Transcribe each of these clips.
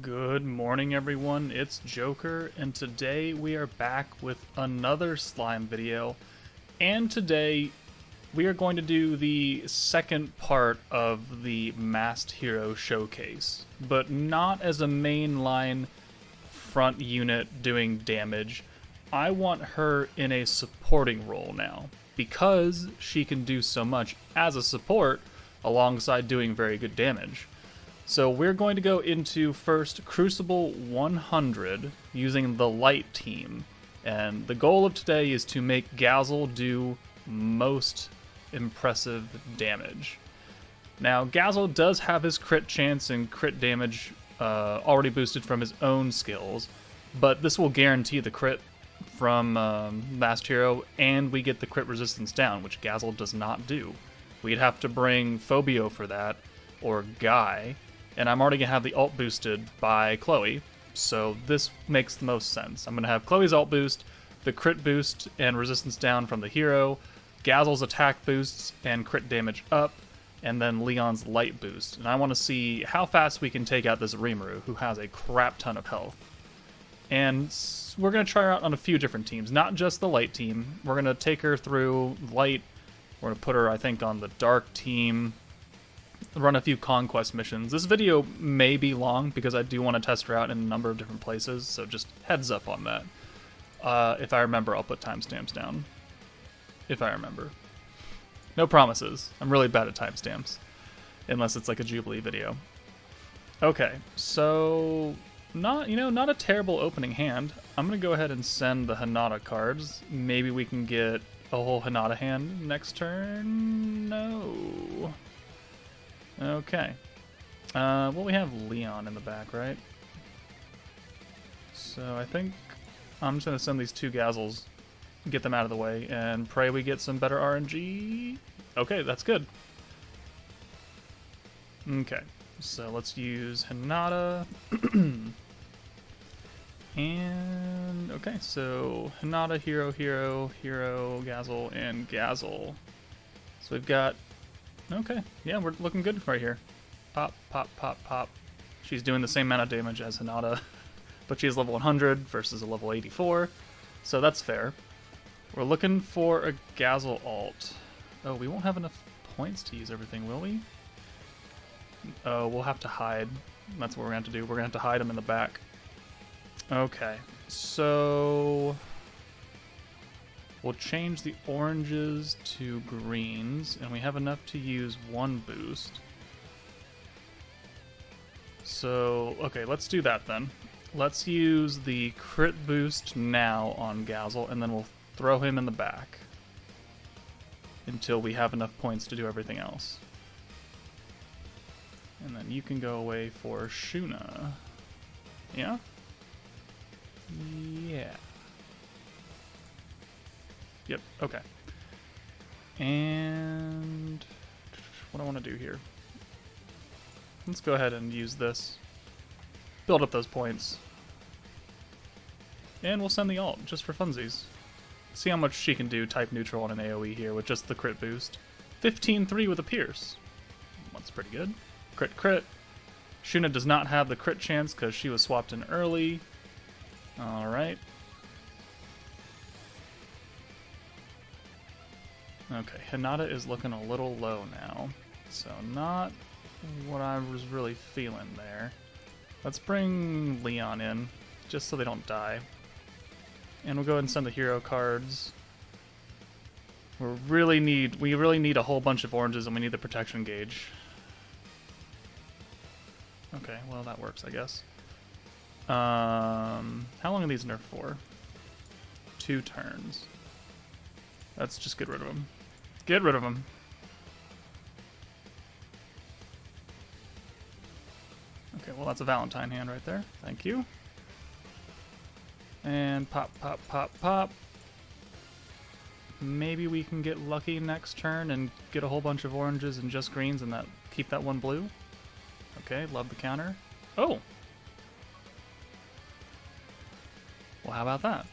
Good morning, everyone. It's Joker, and today we are back with another slime video. And today we are going to do the second part of the Masked Hero showcase, but not as a mainline front unit doing damage. I want her in a supporting role now, because she can do so much as a support alongside doing very good damage. So we're going to go into first Crucible 100 using the light team. And the goal of today is to make Gazel do most impressive damage. Now, Gazel does have his crit chance and crit damage already boosted from his own skills, but this will guarantee the crit from Masked Hero, and we get the crit resistance down, which Gazel does not do. We'd have to bring Phobio for that, or Guy, and I'm already going to have the ult boosted by Chloe, so this makes the most sense. I'm going to have Chloe's ult boost, the crit boost and resistance down from the hero, Gazel's attack boosts and crit damage up, and then Leon's light boost. And I want to see how fast we can take out this Rimuru, who has a crap ton of health. And we're going to try her out on a few different teams, not just the light team. We're going to take her through light. We're going to put her, I think, on the dark team, run a few conquest missions. This video may be long because I do want to test her out in a number of different places, so just heads up on that. If I remember, I'll put timestamps down. If I remember. No promises. I'm really bad at timestamps, unless it's like a Jubilee video. Okay, so not a terrible opening hand. I'm gonna go ahead and send the Hinata cards. Maybe we can get a whole Hinata hand next turn. No. Okay. Well, we have Leon in the back, right? So I think I'm just going to send these two Gazels, get them out of the way, and pray we get some better RNG. Okay, that's good. Okay, so let's use Hinata. And, okay, so Hinata, Hero, Gazel, and Gazel. So we've got... Okay, yeah, we're looking good right here. Pop, pop, pop, pop. She's doing the same amount of damage as Hinata, but she's level 100 versus a level 84, so that's fair. We're looking for a Gazel ult. Oh, we won't have enough points to use everything, will we? Oh, we'll have to hide. That's what we're going to have to do. We're going to have to hide him in the back. Okay, so... we'll change the oranges to greens, and we have enough to use one boost. So, okay, let's do that then. Let's use the crit boost now on Gazel, and then we'll throw him in the back until we have enough points to do everything else. And then you can go away for Shuna. Yeah? Yeah. Yep, okay. And what do I want to do here? Let's go ahead and use this. Build up those points. And we'll send the ult, just for funsies. See how much she can do type neutral on an AoE here with just the crit boost. 15-3 with a pierce. That's pretty good. Crit, crit. Shuna does not have the crit chance because she was swapped in early. Alright. Okay, Hinata is looking a little low now, so not what I was really feeling there. Let's bring Leon in, just so they don't die. And we'll go ahead and send the hero cards. We really need a whole bunch of oranges, and we need the protection gauge. Okay, well that works, I guess. How long are these nerfed for? 2 turns. Let's just get rid of them. Get rid of them. Okay, well that's a Valentine hand right there. Thank you. And pop, pop, pop, pop. Maybe we can get lucky next turn and get a whole bunch of oranges and just greens and keep that one blue. Okay, love the counter. Oh! Well, how about that?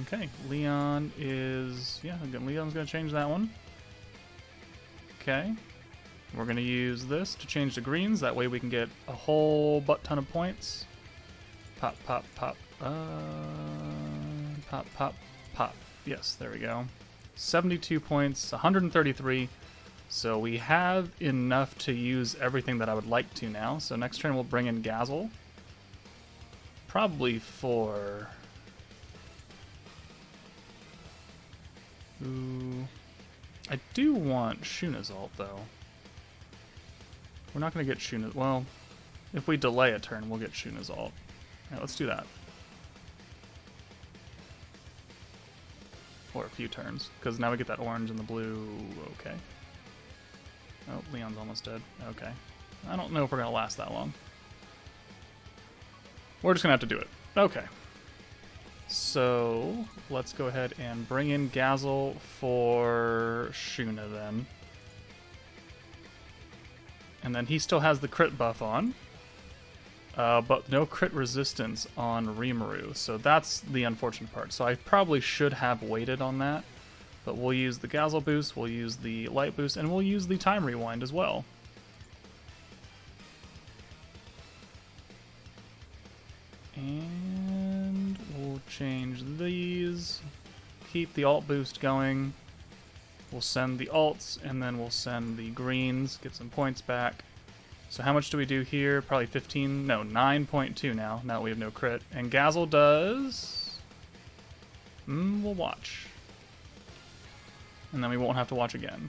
Okay, Leon is... yeah, Leon's going to change that one. Okay. We're going to use this to change to greens. That way we can get a whole butt ton of points. Pop, pop, pop. Pop, pop, pop. Yes, there we go. 72 points, 133. So we have enough to use everything that I would like to now. So next turn we'll bring in Gazel. Probably for... Ooh. I do want Shuna's ult, though. We're not going to get Shuna's... Well, if we delay a turn, we'll get Shuna's ult. Alright, let's do that. Or a few turns, because now we get that orange and the blue. Okay. Oh, Leon's almost dead. Okay. I don't know if we're going to last that long. We're just going to have to do it. Okay. So, let's go ahead and bring in Gazel for Shuna then. And then he still has the crit buff on. But no crit resistance on Rimuru, so that's the unfortunate part. So I probably should have waited on that, but we'll use the Gazel boost, we'll use the light boost, and we'll use the time rewind as well. And we'll change these, keep the alt boost going, we'll send the alts, and then we'll send the greens, get some points back. So how much do we do here? Probably 15, no, 9.2 now that we have no crit. And Gazel does... we'll watch. And then we won't have to watch again.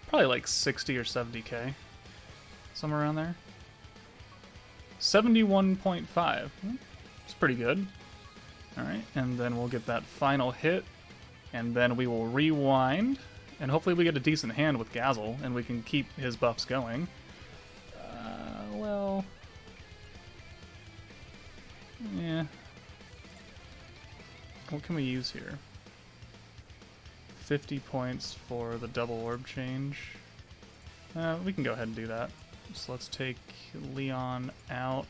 Probably like 60 or 70k. Somewhere around there. 71.5. It's pretty good. Alright, and then we'll get that final hit. And then we will rewind. And hopefully we get a decent hand with Gazel, and we can keep his buffs going. Well... Yeah. What can we use here? 50 points for the double orb change. We can go ahead and do that. So let's take Leon out.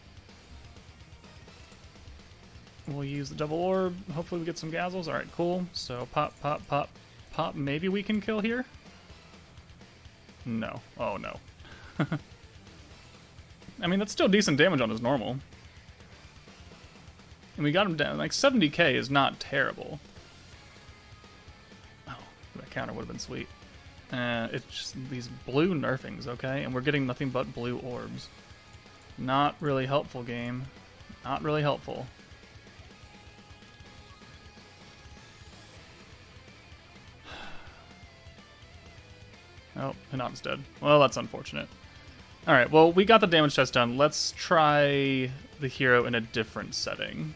We'll use the double orb. Hopefully we get some Gazels. Alright, cool. So pop, pop, pop. Pop, maybe we can kill here? No. Oh, no. I mean, that's still decent damage on his normal. And we got him down. Like, 70k is not terrible. Oh, that counter would have been sweet. It's just these blue nerfings, okay? And we're getting nothing but blue orbs. Not really helpful, game. Not really helpful. Oh, Hinata's dead. Well, that's unfortunate. Alright, well, we got the damage test done. Let's try the hero in a different setting.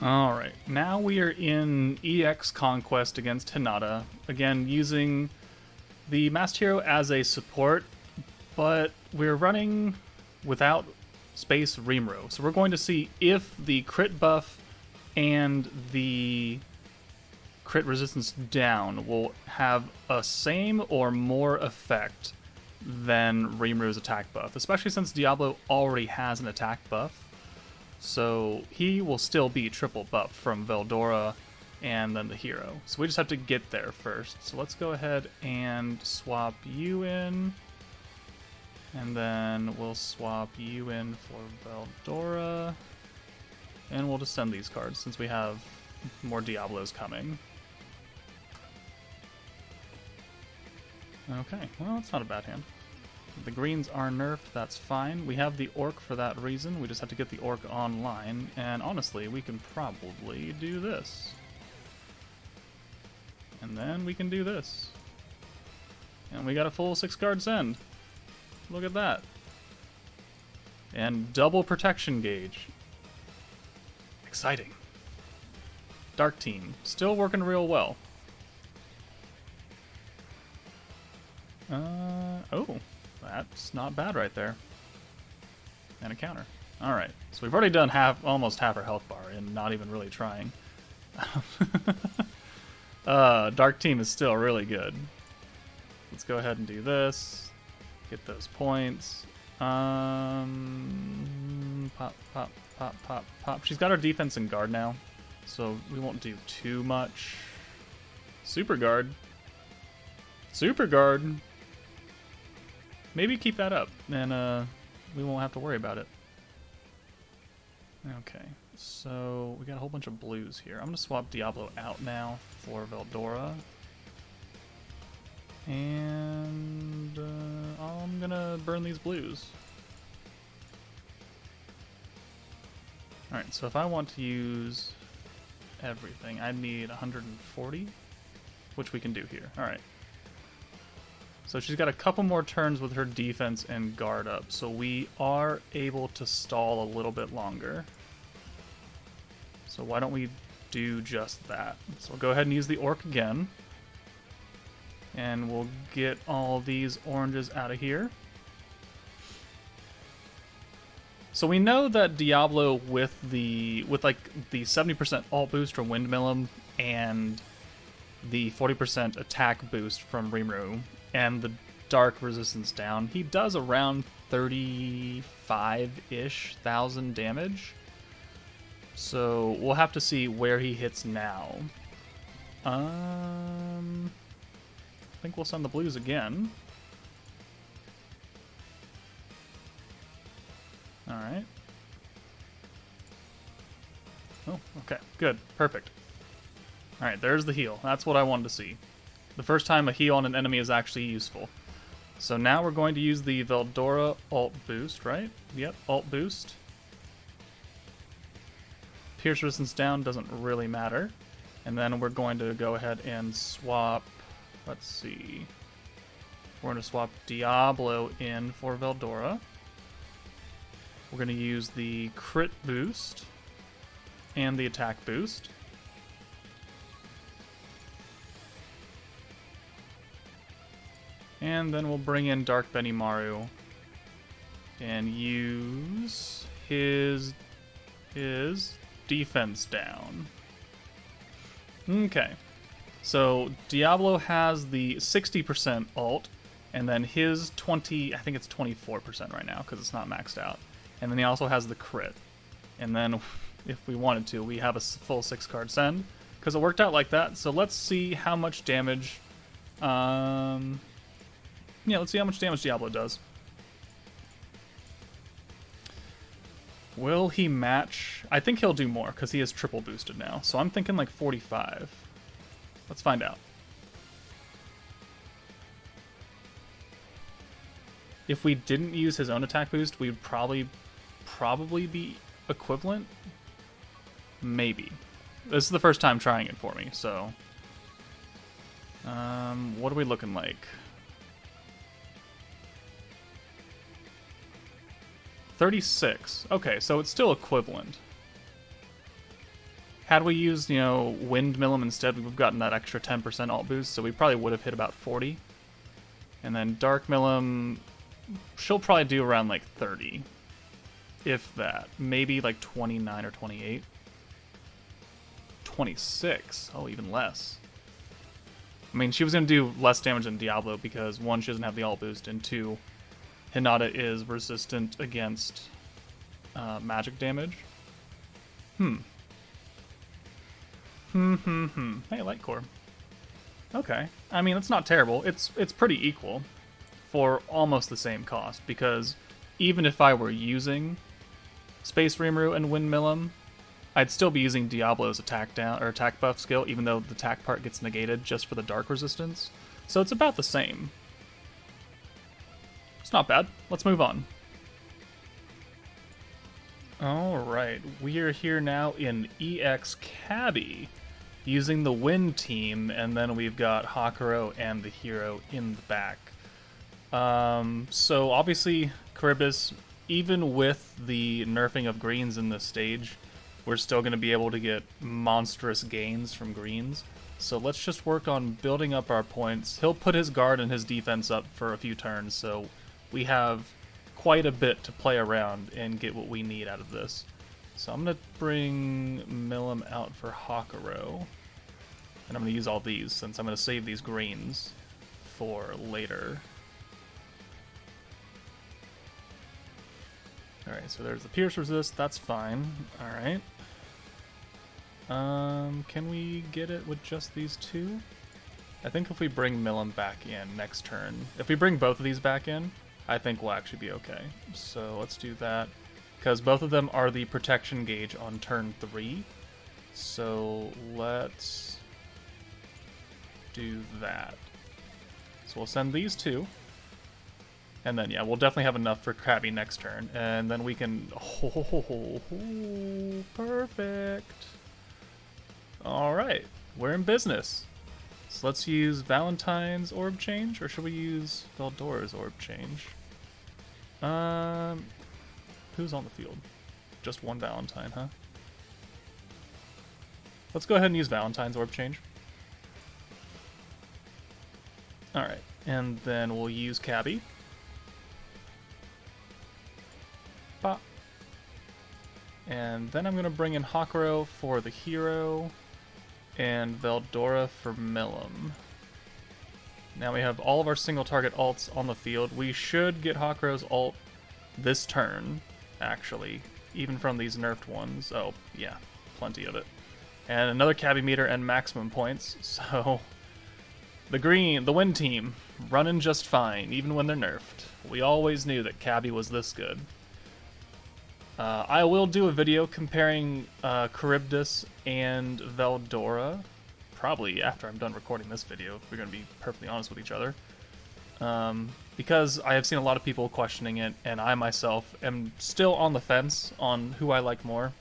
Alright, now we are in EX Conquest against Hinata. Again, using the Masked Hero as a support, but we're running without Space Rimuru. So we're going to see if the crit buff and the crit resistance down will have a same or more effect than Rimuru's attack buff, especially since Diablo already has an attack buff. So he will still be triple buffed from Veldora and then the hero. So we just have to get there first. So let's go ahead and swap you in. And then we'll swap you in for Veldora. And we'll just send these cards since we have more Diablos coming. Okay, well, that's not a bad hand. The greens are nerfed, that's fine. We have the orc for that reason. We just have to get the orc online. And honestly, we can probably do this. And then we can do this. And we got a full 6-card send. Look at that. And double protection gauge. Exciting. Dark team, still working real well. Oh, that's not bad right there. And a counter. Alright, so we've already done almost half our health bar and not even really trying. Dark team is still really good. Let's go ahead and do this. Get those points. Pop, pop, pop, pop, pop. She's got her defense and guard now, so we won't do too much. Super guard. Super guard. Maybe keep that up, and we won't have to worry about it. Okay, so we got a whole bunch of blues here. I'm gonna swap Diablo out now for Veldora. And I'm gonna burn these blues. Alright, so if I want to use everything, I need 140, which we can do here. Alright. So she's got a couple more turns with her defense and guard up, so we are able to stall a little bit longer. So why don't we do just that? So we'll go ahead and use the orc again. And we'll get all these oranges out of here. So we know that Diablo with like the 70% ult boost from Windmillum and the 40% attack boost from Rimuru and the dark resistance down, he does around 35-ish thousand damage. So we'll have to see where he hits now. I think we'll send the blues again. Alright. Oh, okay. Good. Perfect. Alright, there's the heal. That's what I wanted to see. The first time a heal on an enemy is actually useful. So now we're going to use the Veldora ult boost, right? Yep, ult boost. Pierce resistance down doesn't really matter. And then we're going to go ahead and swap... Let's see. We're going to swap Diablo in for Veldora. We're going to use the crit boost and the attack boost. And then we'll bring in Dark Benimaru and use his defense down. Okay. So Diablo has the 60% ult, and then his 20, I think it's 24% right now because it's not maxed out. And then he also has the crit. And then if we wanted to, we have a full 6-card send because it worked out like that. So let's see how much damage. Yeah, let's see how much damage Diablo does. Will he match? I think he'll do more because he is triple boosted now. So I'm thinking like 45. Let's find out. If we didn't use his own attack boost, we'd probably be equivalent. Maybe. This is the first time trying it for me, so... what are we looking like? 36. Okay, so it's still equivalent. Had we used, Windmillum instead, we've gotten that extra 10% ult boost, so we probably would have hit about 40. And then Dark Millum, she'll probably do around like 30. If that. Maybe like 29 or 28. 26. Oh, even less. I mean, she was going to do less damage than Diablo because, one, she doesn't have the ult boost, and two, Hinata is resistant against magic damage. Hey, Light Core. Okay. I mean, it's not terrible. It's pretty equal for almost the same cost, because even if I were using Space Rimuru and Windmillum, I'd still be using Diablo's attack down or attack buff skill, even though the attack part gets negated just for the dark resistance. So it's about the same. It's not bad. Let's move on. Alright, we are here now in EX Cabby, using the Wind team, and then we've got Hakuro and the hero in the back. So obviously, Charybdis, even with the nerfing of greens in this stage, we're still going to be able to get monstrous gains from greens. So let's just work on building up our points. He'll put his guard and his defense up for a few turns, so we have quite a bit to play around and get what we need out of this. So I'm going to bring Millum out for Hakuro. And I'm going to use all these since I'm going to save these greens for later. Alright, so there's the Pierce Resist. That's fine. Alright. Can we get it with just these two? I think if we bring Milim back in next turn, if we bring both of these back in, I think we'll actually be okay. So let's do that, because both of them are the protection gauge on turn 3. So let's do that. So we'll send these two. And then, yeah, we'll definitely have enough for Krabby next turn. And then we can... Oh, perfect. Alright, we're in business. So let's use Valentine's Orb Change, or should we use Veldora's Orb Change? Who's on the field? Just one Valentine, huh? Let's go ahead and use Valentine's Orb Change. Alright, and then we'll use Cabby. Pop. And then I'm going to bring in Hakuro for the hero, and Veldora for Milim. Now we have all of our single target alts on the field. We should get Hakuro's ult this turn, actually, even from these nerfed ones. Oh, yeah, plenty of it. And another Cabby meter and maximum points, so the win team, running just fine, even when they're nerfed. We always knew that Cabby was this good. I will do a video comparing Charybdis and Veldora, probably after I'm done recording this video, if we're going to be perfectly honest with each other. Because I have seen a lot of people questioning it, and I myself am still on the fence on who I like more.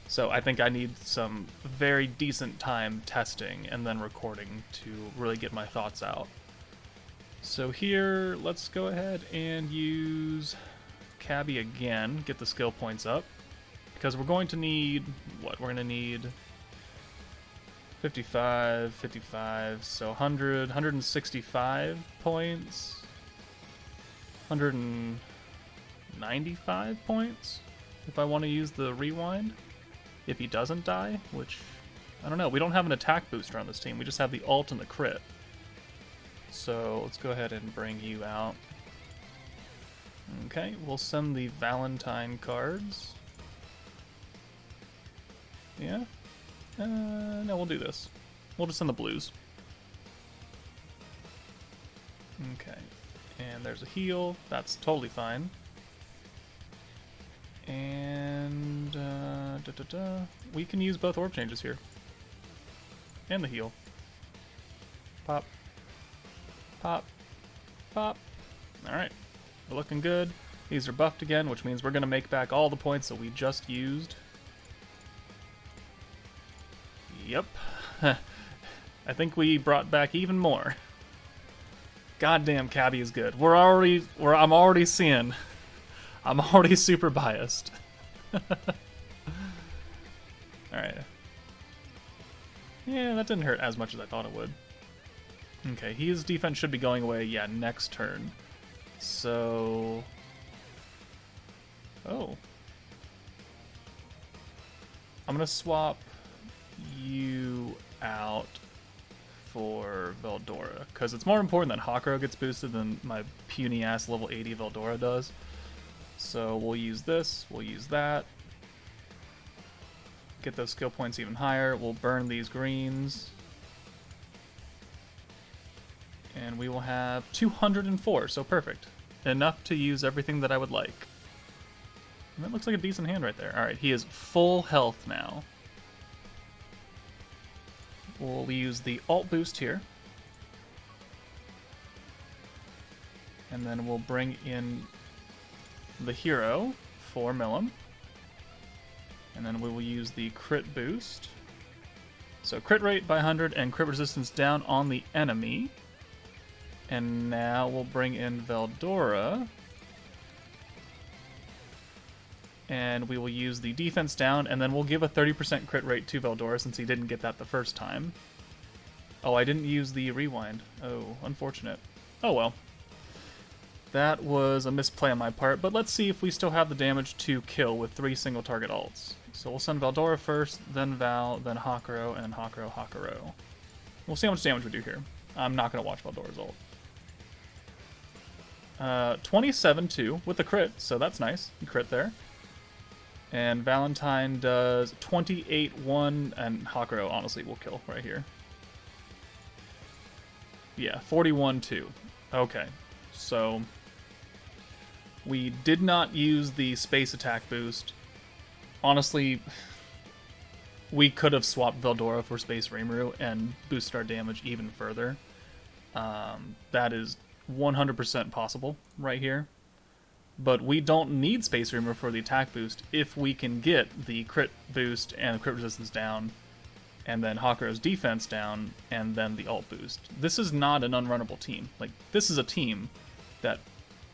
So I think I need some very decent time testing and then recording to really get my thoughts out. So here, let's go ahead and use Cabby again, get the skill points up, because we're going to need, what, we're going to need 55, 55, so 100, 165 points, 195 points, if I want to use the rewind, if he doesn't die, which, I don't know, we don't have an attack booster on this team, we just have the ult and the crit. So let's go ahead and bring you out. Okay, we'll send the Valentine cards. Yeah? No, we'll do this. We'll just send the blues. Okay, and there's a heal. That's totally fine. And we can use both orb changes here. And the heal. Pop. Pop. Pop. Alright. We're looking good. These are buffed again, which means we're going to make back all the points that we just used. Yep. I think we brought back even more. Goddamn, Cabby is good. I'm already seeing. I'm already super biased. Alright. Yeah, that didn't hurt as much as I thought it would. Okay, his defense should be going away, yeah, next turn. So... Oh. I'm gonna swap you out for Veldora, because it's more important that Hakuro gets boosted than my puny-ass level 80 Veldora does. So we'll use this, we'll use that. Get those skill points even higher. We'll burn these greens. And we will have 204, so perfect. Enough to use everything that I would like. And that looks like a decent hand right there. Alright, he is full health now. We'll use the alt boost here. And then we'll bring in the hero for Milim. And then we will use the crit boost. So crit rate by 100 and crit resistance down on the enemy. And now we'll bring in Veldora. And we will use the defense down, and then we'll give a 30% crit rate to Veldora since he didn't get that the first time. Oh, I didn't use the rewind. Oh, unfortunate. Oh well. That was a misplay on my part, but let's see if we still have the damage to kill with 3 single target ults. So we'll send Veldora first, then Val, then Hakuro, and then Hakuro. We'll see how much damage we do here. I'm not going to watch Veldora's ult. 27-2 with the crit, so that's nice. Crit there. And Valentine does 28-1, and Hakuro honestly will kill right here. Yeah, 41-2. Okay, so we did not use the space attack boost. Honestly, we could have swapped Veldora for Space Rimuru and boosted our damage even further. That is 100% possible right here. But we don't need Space Rimuru for the attack boost if we can get the crit boost and crit resistance down, and then Hakuro's defense down, and then the ult boost. This is not an unrunnable team. Like, this is a team that,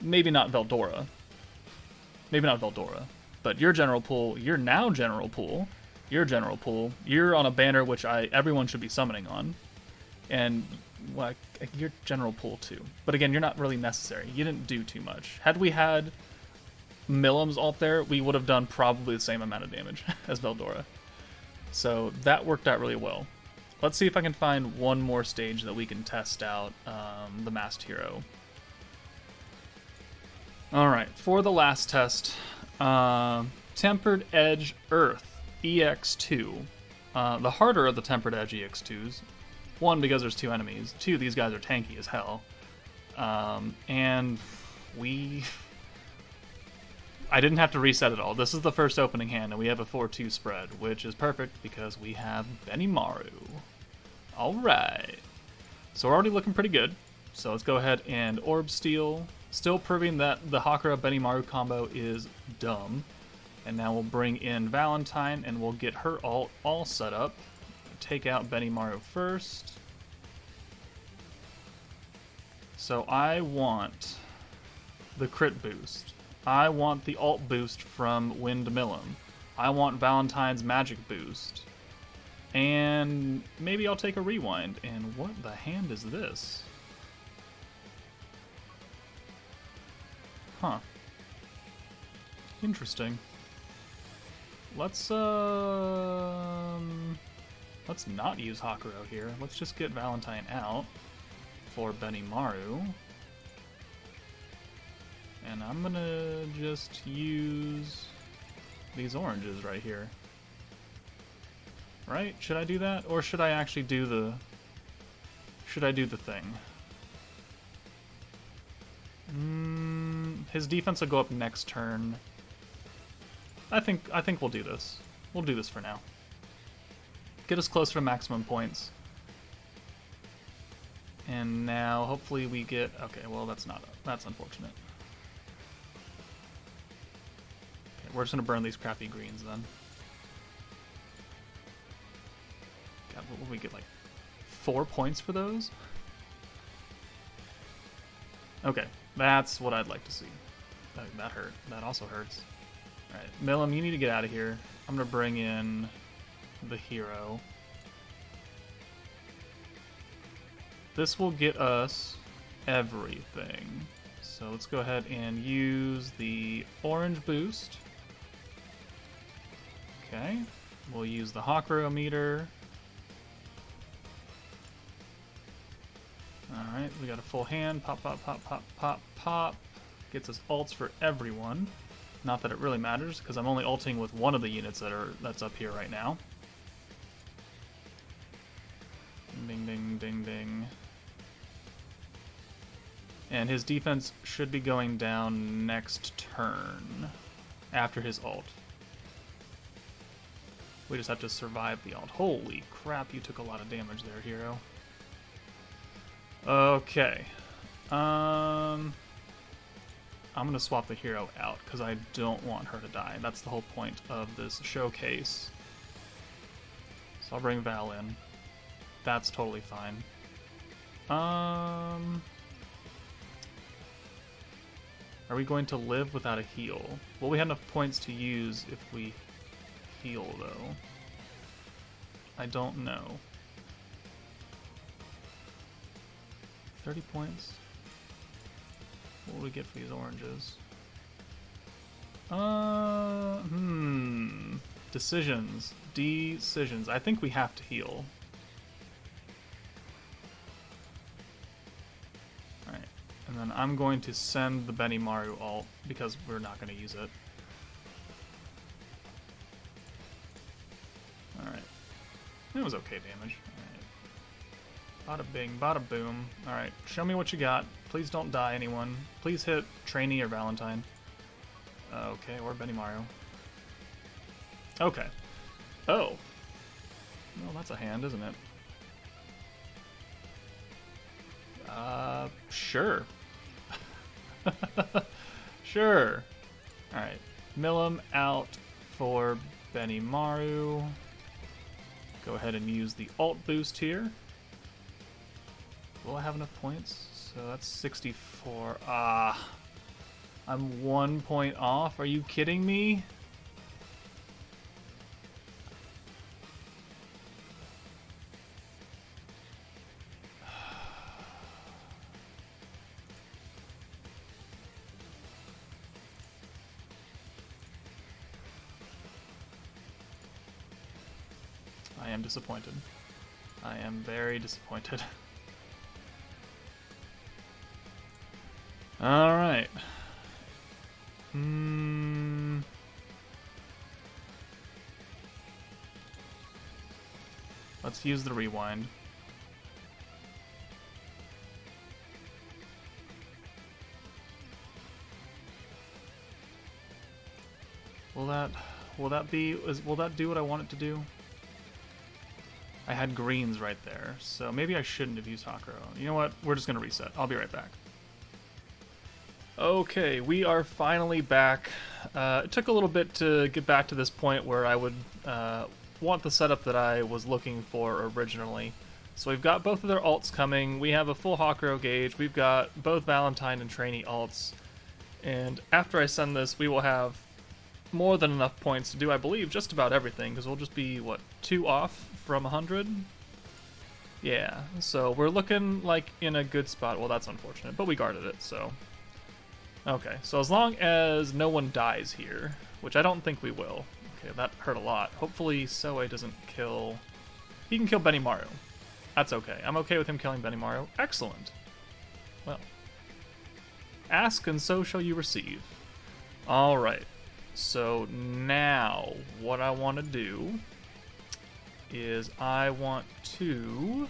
maybe not Veldora, but your general pool, your now general pool, your general pool, you're on a banner which everyone should be summoning on, and well, your general pool too. But again, you're not really necessary. You didn't do too much. Had we had Millim's ult there, we would have done probably the same amount of damage as Veldora. So that worked out really well. Let's see if I can find one more stage that we can test out the Masked Hero. Alright, for the last test, Tempered Edge Earth EX2. The harder of the Tempered Edge EX2s. One, because there's two enemies. Two, these guys are tanky as hell. And I didn't have to reset it all. This is the first opening hand, and we have a 4-2 spread, which is perfect because we have Benimaru. Alright. So we're already looking pretty good. So let's go ahead and Orb Steal. Still proving that the Hakura Benimaru combo is dumb. And now we'll bring in Valentine, and we'll get her ult all set up. Take out Benimaru first. So I want the crit boost. I want the ult boost from Wind Millim. I want Valentine's magic boost. And maybe I'll take a rewind. And what the hand is this? Huh. Interesting. Let's not use Hakuro here. Let's just get Valentine out for Benimaru. And I'm gonna just use these oranges right here. Right? Should I do that? Or should I actually do the... Should I do the thing? His defense will go up next turn. I think we'll do this. We'll do this for now. Get us closer to maximum points. And now, hopefully we get... Okay, well, that's unfortunate. Okay, we're just gonna burn these crappy greens then. God, what will we get, like 4 points for those? Okay, that's what I'd like to see. That hurt. That also hurts. Alright, Millim, you need to get out of here. I'm gonna bring in the hero. This will get us everything. So let's go ahead and use the orange boost. Okay, we'll use the Hakuro meter. Alright, we got a full hand. Pop, pop, pop, pop, pop, pop. Gets us ults for everyone. Not that it really matters, because I'm only ulting with one of the units that's up here right now. Ding, ding, ding, ding. And his defense should be going down next turn, after his ult. We just have to survive the ult. Holy crap, you took a lot of damage there, hero. Okay. I'm gonna swap the hero out, because I don't want her to die. That's the whole point of this showcase. So I'll bring Val in. That's totally fine. Are we going to live without a heal? Will we have enough points to use if we heal, though? I don't know. 30 points? What will we get for these oranges? Decisions. Decisions. I think we have to heal. Alright. And then I'm going to send the Benimaru ult, because we're not going to use it. Alright. It was okay damage. Bada bing, bada boom. Alright, show me what you got. Please don't die, anyone. Please hit Trainee or Valentine. Okay, or Benny Mario. Okay. Oh. Well, that's a hand, isn't it? Sure. Sure. Alright. Mill him out for Benny Maru. Go ahead and use the alt boost here. Will I have enough points? So that's 64. Ah. I'm 1 point off. Are you kidding me? I am disappointed. I am very disappointed. Alright. Let's use the rewind. Will that do what I want it to do? I had greens right there, so maybe I shouldn't have used Hakuro. You know what? We're just gonna reset. I'll be right back. Okay, we are finally back. It took a little bit to get back to this point where I would want the setup that I was looking for originally. So we've got both of their alts coming. We have a full Hakuro gauge. We've got both Valentine and Trainee alts. And after I send this, we will have more than enough points to do, I believe, just about everything, because we'll just be, what, 2 off from 100? Yeah, so we're looking like in a good spot. Well, that's unfortunate, but we guarded it, so... Okay, so as long as no one dies here, which I don't think we will. Okay, that hurt a lot. Hopefully Soe doesn't kill... He can kill Benny Maru. That's okay. I'm okay with him killing Benny Maru. Excellent. Well. Ask and so shall you receive. Alright. So now, what I want to do is I want to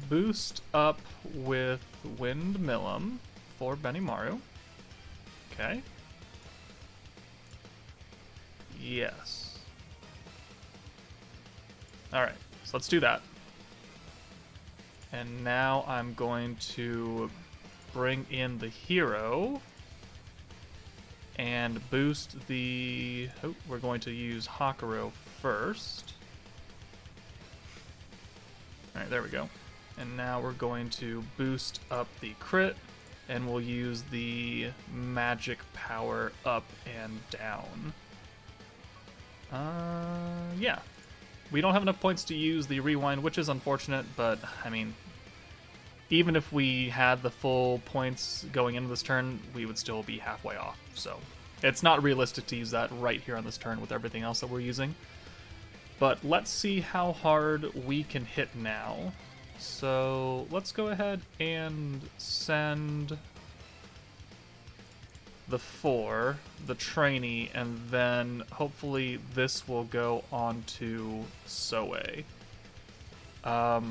boost up with Windmillum for Benny Maru. Okay. Yes. Alright, so let's do that. And now I'm going to bring in the hero and boost the... Oh, we're going to use Hakuro first. Alright, there we go. And now we're going to boost up the crit, and we'll use the magic power up and down. Yeah. We don't have enough points to use the rewind, which is unfortunate, but, I mean, even if we had the full points going into this turn, we would still be halfway off. So it's not realistic to use that right here on this turn with everything else that we're using. But let's see how hard we can hit now. So let's go ahead and send the 4, the trainee, and then hopefully this will go on to Soe. I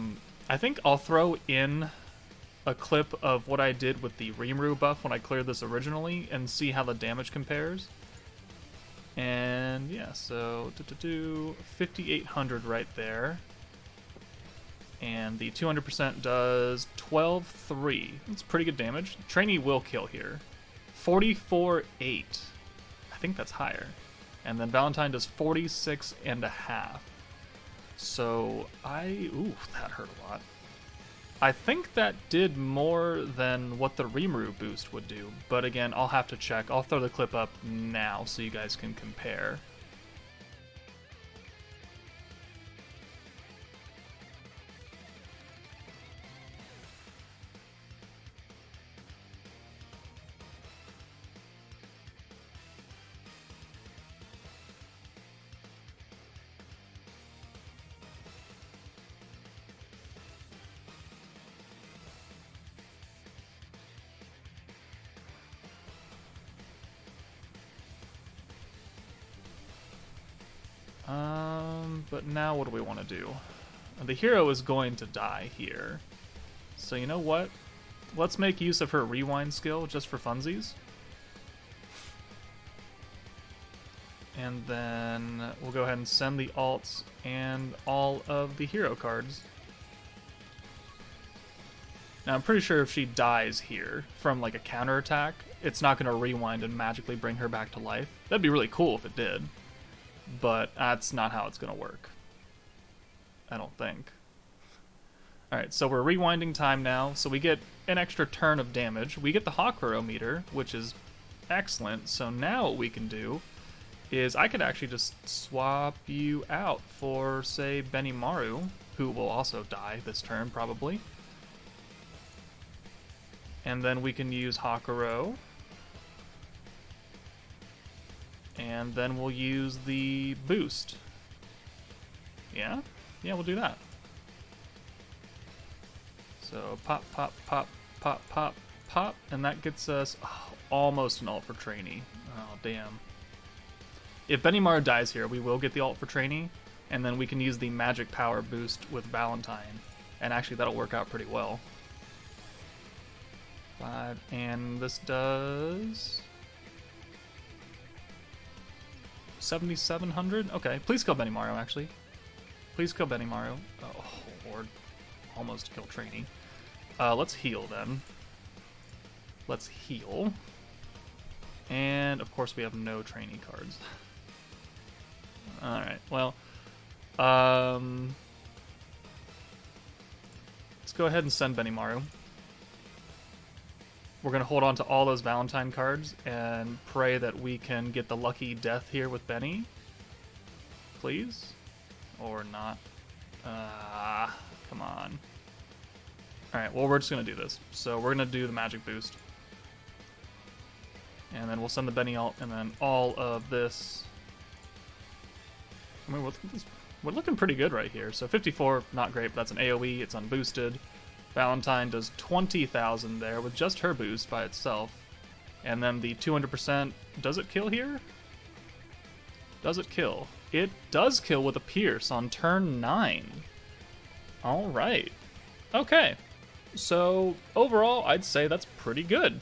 think I'll throw in a clip of what I did with the Rimuru buff when I cleared this originally and see how the damage compares. And yeah, so 5,800 right there. And the 200% does 12.3. That's pretty good damage. Trainee will kill here. 44.8. I think that's higher. And then Valentine does 46.5. So ooh, that hurt a lot. I think that did more than what the Rimuru boost would do, but again, I'll have to check. I'll throw the clip up now so you guys can compare. But now what do we want to do? The hero is going to die here. So you know what? Let's make use of her rewind skill just for funsies. And then we'll go ahead and send the alts and all of the hero cards. Now I'm pretty sure if she dies here from like a counterattack, it's not going to rewind and magically bring her back to life. That'd be really cool if it did, but that's not how it's going to work. I don't think. Alright, so we're rewinding time now, so we get an extra turn of damage. We get the Hakuro meter, which is excellent, so now what we can do is I could actually just swap you out for, say, Benimaru, who will also die this turn, probably. And then we can use Hakuro. And then we'll use the boost. Yeah? Yeah, we'll do that. So pop, pop, pop, pop, pop, pop, and that gets us almost an ult for trainee. Oh, damn. If Benimaru dies here, we will get the ult for trainee, and then we can use the magic power boost with Valentine. And actually, that'll work out pretty well. 5, and this does 7,700? Okay, please kill Benimaru, actually. Please kill Benimaru. Oh, Lord. Almost kill trainee. Let's heal, then. Let's heal. And, of course, we have no trainee cards. Alright, well, let's go ahead and send Benimaru. We're going to hold on to all those Valentine cards and pray that we can get the lucky death here with Benny. Please? Or not. Come on. Alright, well, we're just going to do this. So we're going to do the magic boost. And then we'll send the Benny ult, and then all of this. I mean, we're looking pretty good right here. So 54, not great, but that's an AoE, it's unboosted. Valentine does 20,000 there with just her boost by itself. And then the 200%, does it kill here? Does it kill? It does kill with a Pierce on turn 9. Alright. Okay. So overall, I'd say that's pretty good.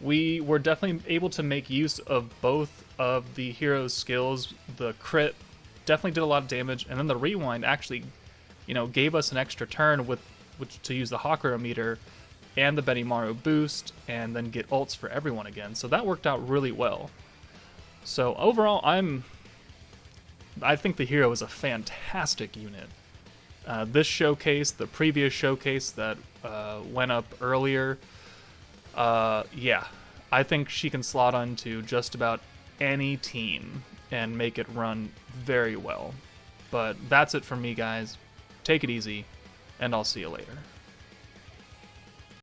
We were definitely able to make use of both of the hero's skills. The crit definitely did a lot of damage, and then the rewind actually, gave us an extra turn with which to use the Hakuro meter and the Benimaru boost, and then get ults for everyone again. So that worked out really well. So overall, I think the hero is a fantastic unit. This showcase, the previous showcase that went up earlier, yeah, I think she can slot onto just about any team and make it run very well. But that's it from me, guys. Take it easy, and I'll see you later.